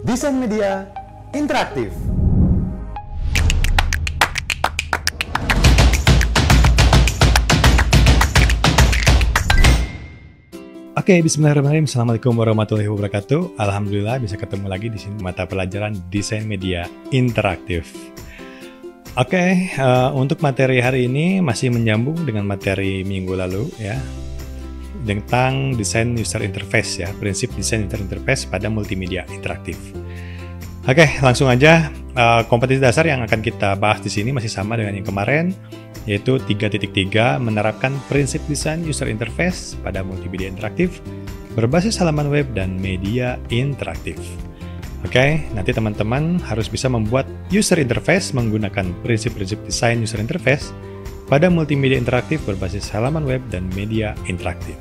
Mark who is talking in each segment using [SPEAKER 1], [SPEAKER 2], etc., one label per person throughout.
[SPEAKER 1] Desain Media Interaktif. Oke, bismillahirrahmanirrahim. Assalamualaikum warahmatullahi wabarakatuh. Alhamdulillah bisa ketemu lagi di sini mata pelajaran Desain Media Interaktif. Oke, untuk materi hari ini masih menyambung dengan materi minggu lalu ya, tentang desain user interface ya, prinsip desain user interface pada multimedia interaktif. Oke, langsung aja. Kompetensi dasar yang akan kita bahas di sini masih sama dengan yang kemarin, yaitu 3.3 menerapkan prinsip desain user interface pada multimedia interaktif berbasis halaman web dan media interaktif. Oke, nanti teman-teman harus bisa membuat user interface menggunakan prinsip-prinsip desain user interface pada multimedia interaktif berbasis halaman web dan media interaktif.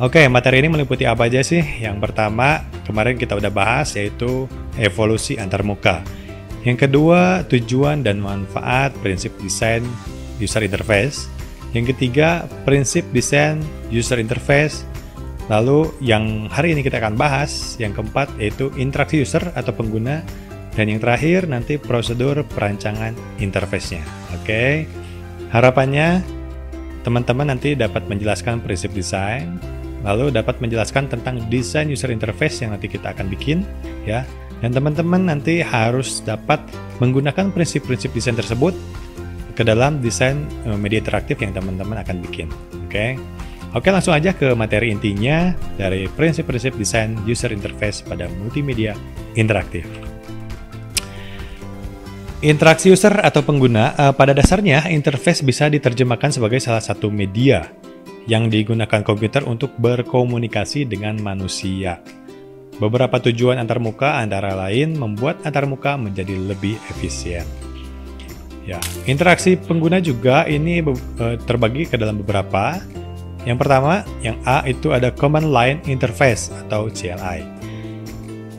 [SPEAKER 1] Oke, materi ini meliputi apa aja sih? Yang pertama, kemarin kita udah bahas, yaitu evolusi antarmuka. Yang kedua, tujuan dan manfaat prinsip desain user interface. Yang ketiga, prinsip desain user interface. Lalu yang hari ini kita akan bahas, yang keempat, yaitu interaksi user atau pengguna. Dan yang terakhir, nanti prosedur perancangan interface-nya. Oke, harapannya teman-teman nanti dapat menjelaskan prinsip desain, lalu dapat menjelaskan tentang desain user interface yang nanti kita akan bikin ya. Dan teman-teman nanti harus dapat menggunakan prinsip-prinsip desain tersebut ke dalam desain media interaktif yang teman-teman akan bikin. Oke, langsung aja ke materi intinya dari prinsip-prinsip desain user interface pada multimedia interaktif. Interaksi user atau pengguna, pada dasarnya interface bisa diterjemahkan sebagai salah satu media yang digunakan komputer untuk berkomunikasi dengan manusia. Beberapa tujuan antarmuka antara lain membuat antarmuka menjadi lebih efisien. Ya, interaksi pengguna juga ini terbagi ke dalam beberapa. Yang pertama, yang A itu ada Command Line Interface atau CLI.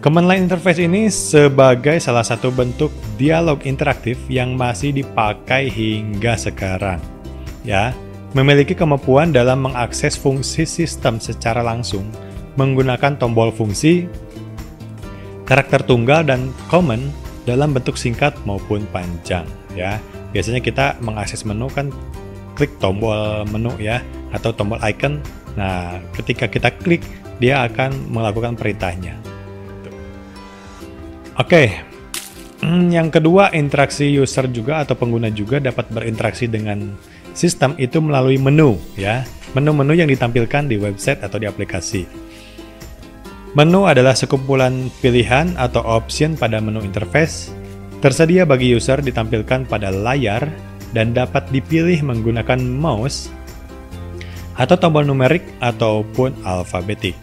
[SPEAKER 1] Command Line Interface ini sebagai salah satu bentuk dialog interaktif yang masih dipakai hingga sekarang. Ya, memiliki kemampuan dalam mengakses fungsi sistem secara langsung menggunakan tombol fungsi, karakter tunggal, dan command dalam bentuk singkat maupun panjang. Ya, biasanya kita mengakses menu kan klik tombol menu ya, atau tombol icon. Nah, ketika kita klik, dia akan melakukan perintahnya. Oke, yang kedua, interaksi user juga atau pengguna juga dapat berinteraksi dengan sistem itu melalui menu ya, menu-menu yang ditampilkan di website atau di aplikasi. Menu adalah sekumpulan pilihan atau option pada menu interface, tersedia bagi user ditampilkan pada layar dan dapat dipilih menggunakan mouse atau tombol numerik ataupun alfabetik.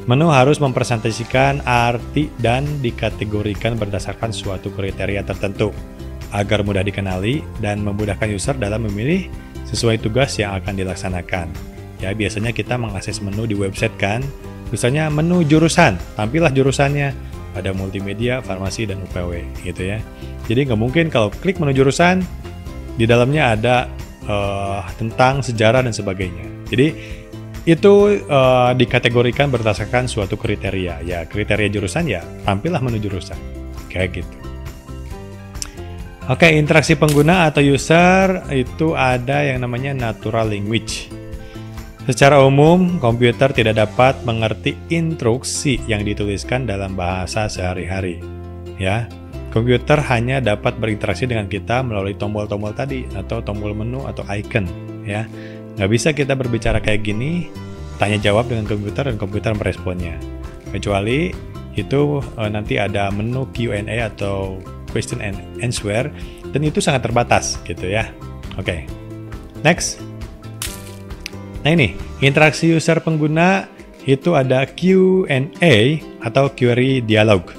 [SPEAKER 1] Menu harus mempresentasikan arti dan dikategorikan berdasarkan suatu kriteria tertentu agar mudah dikenali dan memudahkan user dalam memilih sesuai tugas yang akan dilaksanakan. Ya, biasanya kita mengakses menu di website kan, misalnya menu jurusan, tampillah jurusannya pada multimedia, farmasi, dan UPW gitu ya. Jadi nggak mungkin kalau klik menu jurusan, di dalamnya ada tentang sejarah dan sebagainya. Jadi itu dikategorikan berdasarkan suatu kriteria. Ya, kriteria jurusan ya tampillah menu jurusan. Kayak gitu. Oke, interaksi pengguna atau user itu ada yang namanya natural language. Secara umum, komputer tidak dapat mengerti instruksi yang dituliskan dalam bahasa sehari-hari. Ya, komputer hanya dapat berinteraksi dengan kita melalui tombol-tombol tadi atau tombol menu atau icon. Ya, nggak bisa kita berbicara kayak gini, tanya jawab dengan komputer dan komputer meresponnya. Kecuali itu nanti ada menu Q&A atau question and answer, dan itu sangat terbatas gitu ya. Oke, next. Nah ini, interaksi user pengguna itu ada Q&A atau query dialog.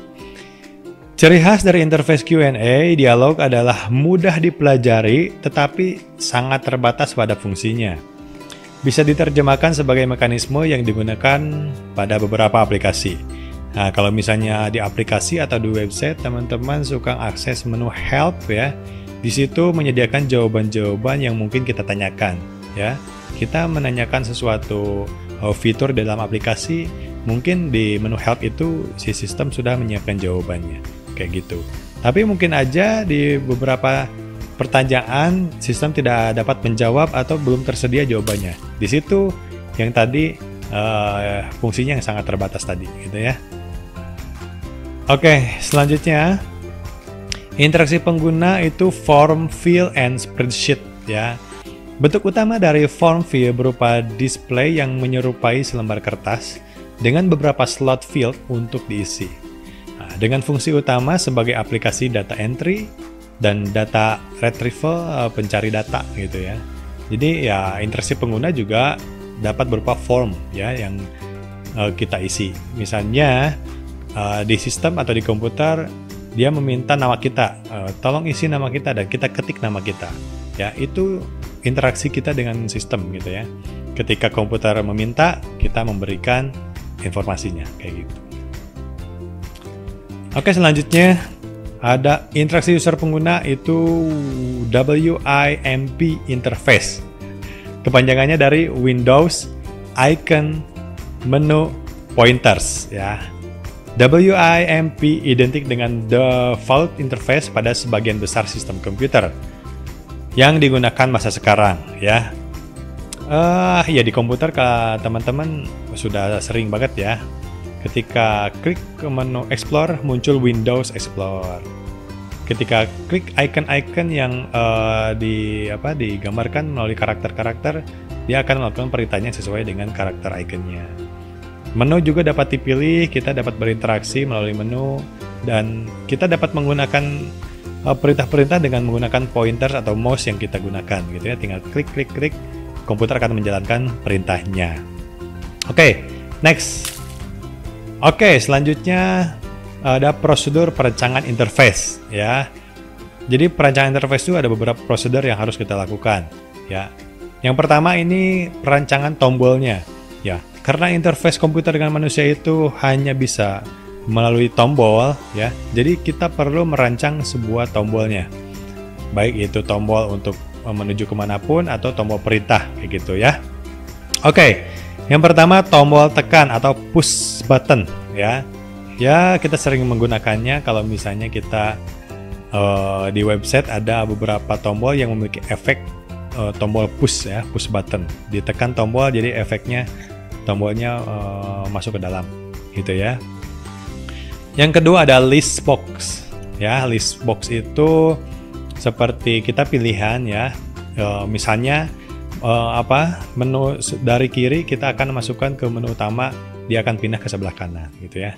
[SPEAKER 1] Ciri khas dari interface Q&A dialog adalah mudah dipelajari tetapi sangat terbatas pada fungsinya. Bisa diterjemahkan sebagai mekanisme yang digunakan pada beberapa aplikasi. Nah, kalau misalnya di aplikasi atau di website, teman-teman suka akses menu help ya. Di situ menyediakan jawaban-jawaban yang mungkin kita tanyakan ya. Kita menanyakan sesuatu fitur dalam aplikasi, mungkin di menu help itu si sistem sudah menyiapkan jawabannya, kayak gitu. Tapi mungkin aja di beberapa pertanyaan sistem tidak dapat menjawab atau belum tersedia jawabannya. Di situ yang tadi fungsinya yang sangat terbatas tadi, gitu ya. Oke, selanjutnya interaksi pengguna itu form, fill, and spreadsheet ya. Bentuk utama dari form fill berupa display yang menyerupai selembar kertas dengan beberapa slot field untuk diisi. Nah, dengan fungsi utama sebagai aplikasi data entry dan data retrieval, pencari data gitu ya. Jadi ya interaksi pengguna juga dapat berupa form ya yang kita isi. Misalnya di sistem atau di komputer dia meminta nama kita, tolong isi nama kita dan kita ketik nama kita. Ya, itu interaksi kita dengan sistem gitu ya. Ketika komputer meminta, kita memberikan informasinya kayak gitu. Oke, selanjutnya ada interaksi user pengguna itu WIMP interface. Kepanjangannya dari Windows Icon Menu Pointers ya. WIMP identik dengan default interface pada sebagian besar sistem komputer yang digunakan masa sekarang ya. Ya di komputer teman-teman sudah sering banget ya. Ketika klik ke menu Explore muncul Windows Explorer. Ketika klik icon-icon yang digambarkan melalui karakter-karakter, dia akan melakukan perintahnya sesuai dengan karakter ikonnya. Menu juga dapat dipilih, kita dapat berinteraksi melalui menu, dan kita dapat menggunakan perintah-perintah dengan menggunakan pointer atau mouse yang kita gunakan gitu ya. Tinggal klik, komputer akan menjalankan perintahnya. Oke, next. Oke, selanjutnya ada prosedur perancangan interface ya. Jadi perancangan interface itu ada beberapa prosedur yang harus kita lakukan ya. Yang pertama ini perancangan tombolnya ya. Karena interface komputer dengan manusia itu hanya bisa melalui tombol ya. Jadi kita perlu merancang sebuah tombolnya. Baik itu tombol untuk menuju kemanapun atau tombol perintah kayak gitu ya. Oke, yang pertama tombol tekan atau push button ya. Ya kita sering menggunakannya kalau misalnya kita di website ada beberapa tombol yang memiliki efek tombol push ya, push button. Ditekan tombol jadi efeknya tombolnya masuk ke dalam gitu ya. Yang kedua ada list box ya. List box itu seperti kita pilihan ya. Misalnya menu dari kiri kita akan masukkan ke menu utama, dia akan pindah ke sebelah kanan gitu ya.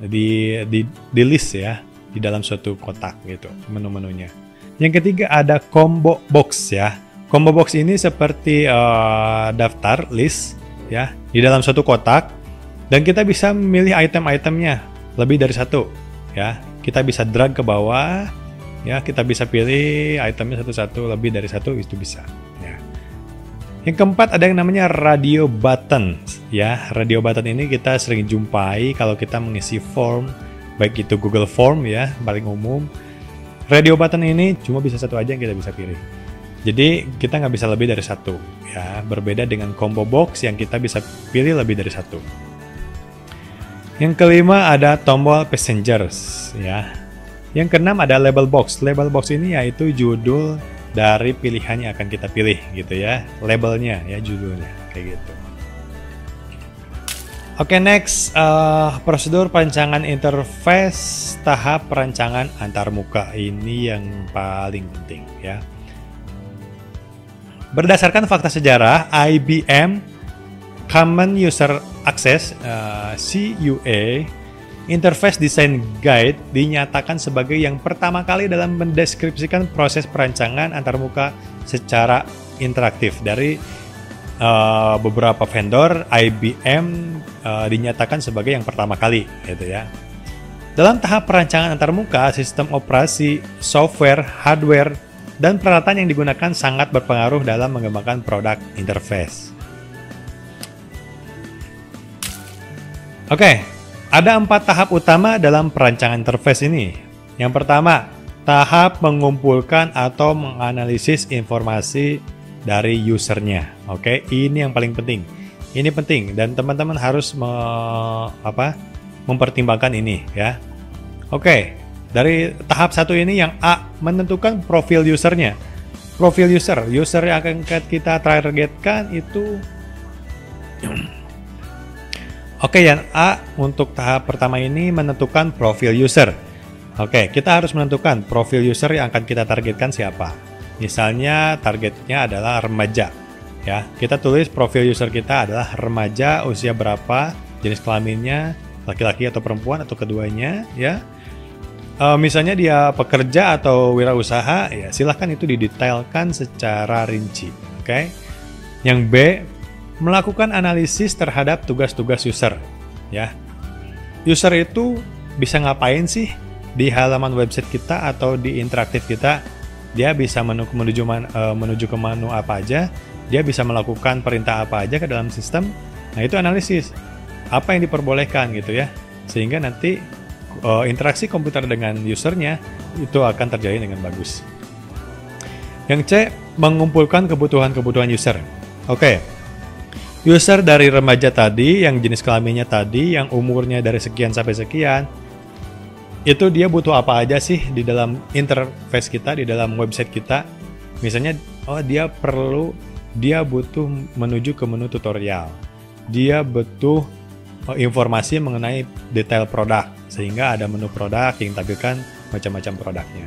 [SPEAKER 1] Di list ya, di dalam suatu kotak gitu menu-menunya. Yang ketiga ada combo box ya. Combo box ini seperti daftar list ya di dalam suatu kotak, dan kita bisa memilih item-itemnya lebih dari satu ya. Kita bisa drag ke bawah ya, kita bisa pilih itemnya satu-satu, lebih dari satu itu bisa ya. Yang keempat ada yang namanya radio button ya. Radio button ini kita sering jumpai kalau kita mengisi form, baik itu Google Form ya paling umum. Radio button ini cuma bisa satu aja yang kita bisa pilih. Jadi kita nggak bisa lebih dari satu ya, berbeda dengan combo box yang kita bisa pilih lebih dari satu. Yang kelima ada tombol passengers ya. Yang keenam ada label box. Label box ini yaitu judul dari pilihan yang akan kita pilih gitu ya, labelnya ya, judulnya kayak gitu. Oke, next prosedur perancangan interface tahap perancangan antarmuka, ini yang paling penting ya. Berdasarkan fakta sejarah, IBM Common User Access CUA Interface Design Guide dinyatakan sebagai yang pertama kali dalam mendeskripsikan proses perancangan antarmuka secara interaktif. Dari beberapa vendor, IBM dinyatakan sebagai yang pertama kali gitu ya. Dalam tahap perancangan antarmuka, sistem operasi, software, hardware, dan peralatan yang digunakan sangat berpengaruh dalam mengembangkan produk interface. Oke, ada 4 tahap utama dalam perancangan interface ini. Yang pertama, tahap mengumpulkan atau menganalisis informasi dari usernya. Oke, ini yang paling penting. Ini penting dan teman-teman harus mempertimbangkan ini ya. Oke, dari tahap 1 ini yang A, menentukan profil usernya. Profil user yang akan kita targetkan itu Oke, yang A untuk tahap pertama ini menentukan profil user. Oke, kita harus menentukan profil user yang akan kita targetkan siapa. Misalnya targetnya adalah remaja. Ya, kita tulis profil user kita adalah remaja, usia berapa, jenis kelaminnya, laki-laki atau perempuan atau keduanya, ya. Misalnya dia pekerja atau wirausaha, ya silahkan itu didetailkan secara rinci. Oke. Yang B, melakukan analisis terhadap tugas-tugas user. Ya, user itu bisa ngapain sih di halaman website kita atau di interaktif kita? Dia bisa menuju ke menu apa aja? Dia bisa melakukan perintah apa aja ke dalam sistem. Nah, itu analisis. Apa yang diperbolehkan gitu ya. Sehingga nanti interaksi komputer dengan usernya itu akan terjadi dengan bagus. Yang C, mengumpulkan kebutuhan-kebutuhan user. Oke. User dari remaja tadi, yang jenis kelaminnya tadi, yang umurnya dari sekian sampai sekian, itu dia butuh apa aja sih di dalam interface kita, di dalam website kita. Misalnya, dia butuh menuju ke menu tutorial. Dia butuh informasi mengenai detail produk, sehingga ada menu produk yang tampilkan macam-macam produknya.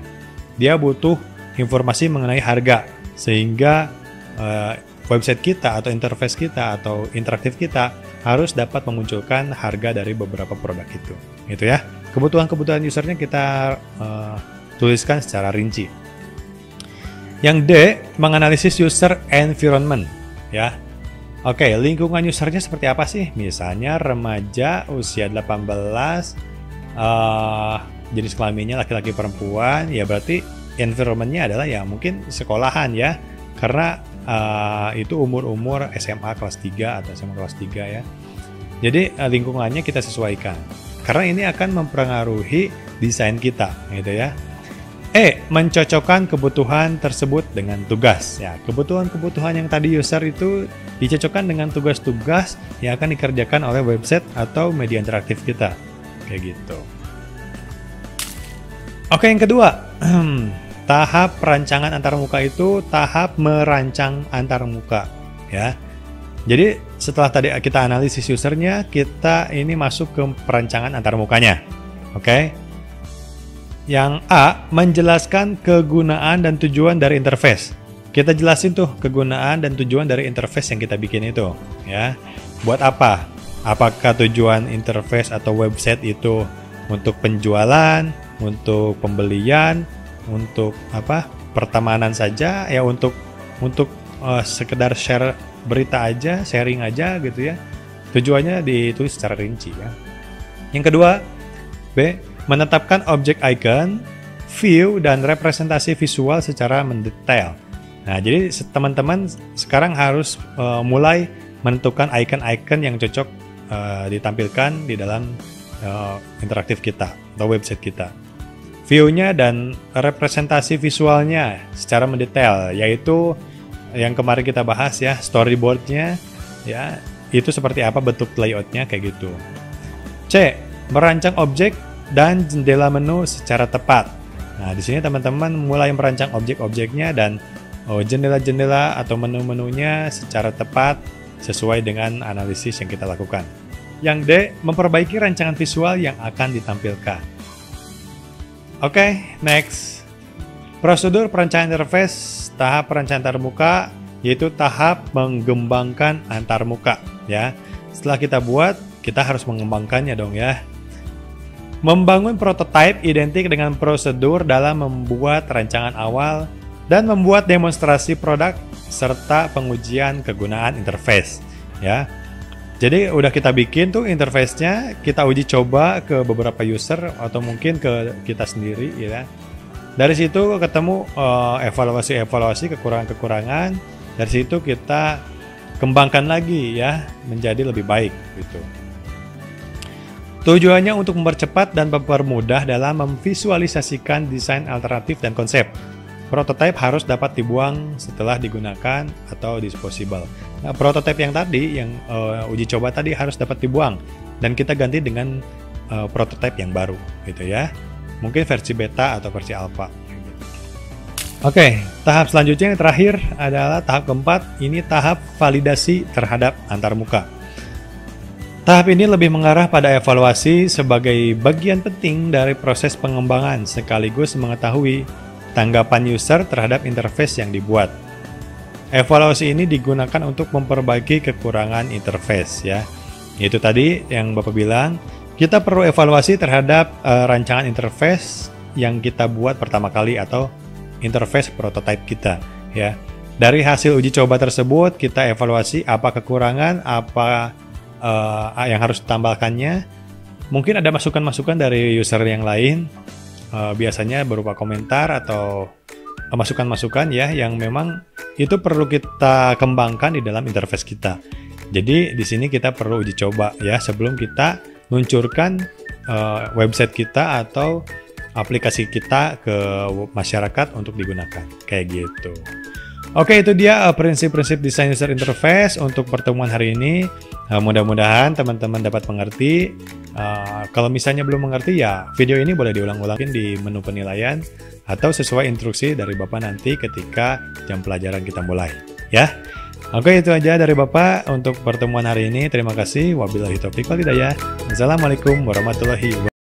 [SPEAKER 1] Dia butuh informasi mengenai harga, sehingga website kita atau interface kita atau interaktif kita harus dapat memunculkan harga dari beberapa produk itu. Gitu ya. Kebutuhan-kebutuhan usernya kita tuliskan secara rinci. Yang D, menganalisis user environment, ya. Oke, lingkungan usernya seperti apa sih? Misalnya remaja, usia 18, jenis kelaminnya laki-laki perempuan, ya berarti environment-nya adalah ya mungkin sekolahan ya. Karena itu umur-umur SMA kelas 3 atau SMA kelas 3 ya. Jadi lingkungannya kita sesuaikan. Karena ini akan mempengaruhi desain kita, gitu ya. E, mencocokkan kebutuhan tersebut dengan tugas. Ya, kebutuhan-kebutuhan yang tadi user itu dicocokkan dengan tugas-tugas yang akan dikerjakan oleh website atau media interaktif kita. Kayak gitu. Oke, yang kedua. Tahap perancangan antarmuka itu tahap merancang antarmuka. Ya. Jadi setelah tadi kita analisis usernya, kita ini masuk ke perancangan antarmukanya. Oke. Yang A, menjelaskan kegunaan dan tujuan dari interface. Kita jelasin tuh kegunaan dan tujuan dari interface yang kita bikin itu, ya. Buat apa? Apakah tujuan interface atau website itu untuk penjualan, untuk pembelian, untuk apa? Pertemanan saja, ya untuk sekedar share berita aja, sharing aja gitu ya. Tujuannya ditulis secara rinci ya. Yang kedua, B, menetapkan objek icon, view, dan representasi visual secara mendetail. Nah, jadi teman-teman sekarang harus mulai menentukan icon-icon yang cocok ditampilkan di dalam interaktif kita atau website kita. View-nya dan representasi visualnya secara mendetail, yaitu yang kemarin kita bahas ya, storyboard-nya, ya, itu seperti apa bentuk layout-nya kayak gitu. C, merancang objek dan jendela menu secara tepat. Nah, di sini teman-teman mulai merancang objek-objeknya dan jendela-jendela atau menu-menunya secara tepat sesuai dengan analisis yang kita lakukan. Yang D, memperbaiki rancangan visual yang akan ditampilkan. Oke, next. Prosedur perancangan interface, tahap perancangan antarmuka, yaitu tahap mengembangkan antarmuka. Ya, setelah kita buat, kita harus mengembangkannya dong ya. Membangun prototipe identik dengan prosedur dalam membuat rancangan awal dan membuat demonstrasi produk serta pengujian kegunaan interface. Ya, jadi udah kita bikin tuh interface-nya, kita uji coba ke beberapa user atau mungkin ke kita sendiri, ya. Dari situ ketemu evaluasi kekurangan-kekurangan. Dari situ kita kembangkan lagi ya menjadi lebih baik gitu. Tujuannya untuk mempercepat dan mempermudah dalam memvisualisasikan desain alternatif dan konsep. Prototipe harus dapat dibuang setelah digunakan atau disposable. Nah, prototipe yang tadi, yang uji coba tadi harus dapat dibuang dan kita ganti dengan prototipe yang baru, gitu ya. Mungkin versi beta atau versi alpha. Oke, tahap selanjutnya yang terakhir adalah tahap keempat. Ini tahap validasi terhadap antarmuka. Tahap ini lebih mengarah pada evaluasi sebagai bagian penting dari proses pengembangan sekaligus mengetahui tanggapan user terhadap interface yang dibuat. Evaluasi ini digunakan untuk memperbaiki kekurangan interface ya. Itu tadi yang Bapak bilang, kita perlu evaluasi terhadap rancangan interface yang kita buat pertama kali atau interface prototype kita ya. Dari hasil uji coba tersebut kita evaluasi apa kekurangan, apa yang harus ditambahkannya. Mungkin ada masukan-masukan dari user yang lain, biasanya berupa komentar atau masukan-masukan ya yang memang itu perlu kita kembangkan di dalam interface kita. Jadi di sini kita perlu uji coba ya sebelum kita luncurkan website kita atau aplikasi kita ke masyarakat untuk digunakan, kayak gitu. Oke, itu dia prinsip-prinsip desain user interface untuk pertemuan hari ini. Mudah-mudahan teman-teman dapat mengerti. Kalau misalnya belum mengerti ya, video ini boleh diulang-ulangin di menu penilaian atau sesuai instruksi dari Bapak nanti ketika jam pelajaran kita mulai, ya. Oke, itu aja dari Bapak untuk pertemuan hari ini. Terima kasih. Wabillahi taufiq wal hidayah. Assalamualaikum warahmatullahi wabarakatuh.